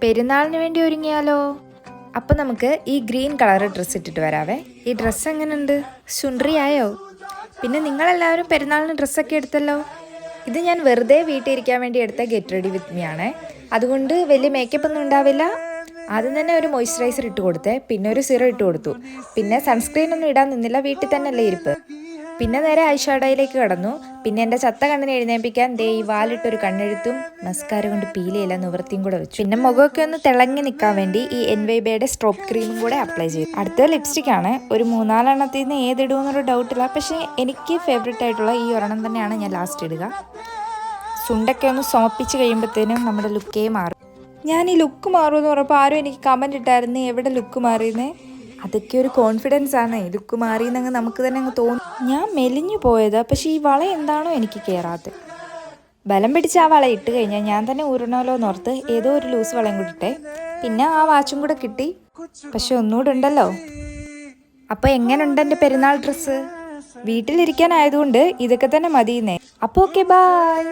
പെരുന്നാളിന് വേണ്ടി ഒരുങ്ങിയാലോ? അപ്പം നമുക്ക് ഈ ഗ്രീൻ കളർ ഡ്രസ്സ് ഇട്ടിട്ട് വരാവേ. ഈ ഡ്രസ്സ് എങ്ങനെയുണ്ട്? സുന്ദരിയായോ? പിന്നെ നിങ്ങളെല്ലാവരും പെരുന്നാളിന് ഡ്രസ്സൊക്കെ എടുത്തല്ലോ. ഇത് ഞാൻ വെറുതെ വീട്ടിൽ ഇരിക്കാൻ വേണ്ടി എടുത്ത ഗെറ്റ് റെഡി വിത്ത് മീ ആണ്. അതുകൊണ്ട് വലിയ മേക്കപ്പ് ഒന്നും ഉണ്ടാവില്ല. ആദ്യം തന്നെ ഒരു മോയ്സ്ചറൈസർ ഇട്ട് കൊടുത്തേ, പിന്നെ ഒരു സിറം ഇട്ട് കൊടുത്തു. പിന്നെ സൺസ്ക്രീൻ ഒന്നും ഇടാൻ നിന്നില്ല, വീട്ടിൽ തന്നെയല്ലേ ഇരിപ്പ്. പിന്നെ നേരെ ഐഷാഡോയിലേക്ക് കടന്നു. പിന്നെ എൻ്റെ ചത്ത കണ്ണിനെ എഴുന്നേൽപ്പിക്കാൻ ദേ ഈ വാലിട്ടൊരു കണ്ണെഴുത്തും മസ്കാര കൊണ്ട് പീലയില്ല നിവൃത്തിയും കൂടെ വെച്ചു. പിന്നെ മുഖമൊക്കെ ഒന്ന് തിളങ്ങി നിൽക്കാൻ വേണ്ടി ഈ എൻവൈബയുടെ സ്ട്രോപ്പ് ക്രീമും കൂടെ അപ്ലൈ ചെയ്തു. അടുത്ത ലിപ്സ്റ്റിക് ആണ്. ഒരു 4-4 നിന്ന് ഏതിടുമെന്നൊരു ഡൗട്ടില്ല. പക്ഷേ എനിക്ക് ഫേവറേറ്റ് ആയിട്ടുള്ള ഈ ഒരെണ്ണം തന്നെയാണ് ഞാൻ ലാസ്റ്റ് ഇടുക. സുണ്ടൊക്കെ ഒന്ന് സമപ്പിച്ച് കഴിയുമ്പോഴത്തേനും നമ്മുടെ ലുക്കേ മാറും. ഞാൻ ഈ ലുക്ക് മാറുമെന്ന് പറഞ്ഞപ്പോൾ ആരും എനിക്ക് കമൻറ്റ് ഇട്ടായിരുന്നു എവിടെ ലുക്ക് മാറിയെന്നേ. അതൊക്കെ ഒരു കോൺഫിഡൻസ് ആണ്. ലുക്ക് മാറിയെന്നങ്ങ് നമുക്ക് തന്നെ അങ്ങ് തോന്നും. ഞാൻ മെലിഞ്ഞു പോയതാ, പക്ഷേ ഈ വള എന്താണോ എനിക്ക് കയറാത്തത്. ബലം പിടിച്ച് ആ വള ഇട്ട് കഴിഞ്ഞാൽ ഞാൻ തന്നെ ഊരണമല്ലോ എന്നോർത്ത് ഏതോ ഒരു ലൂസ് വളയും കൂടി ഇട്ടേ. പിന്നെ ആ വാച്ചും കൂടെ കിട്ടി. പക്ഷെ ഒന്നുകൂടെ ഉണ്ടല്ലോ. അപ്പോൾ എങ്ങനെയുണ്ട് എൻ്റെ പെരുന്നാൾ ഡ്രസ്സ്? വീട്ടിലിരിക്കാനായതുകൊണ്ട് ഇതൊക്കെ തന്നെ മതിയെന്നേ. അപ്പോൾ ഓക്കെ, ബൈ.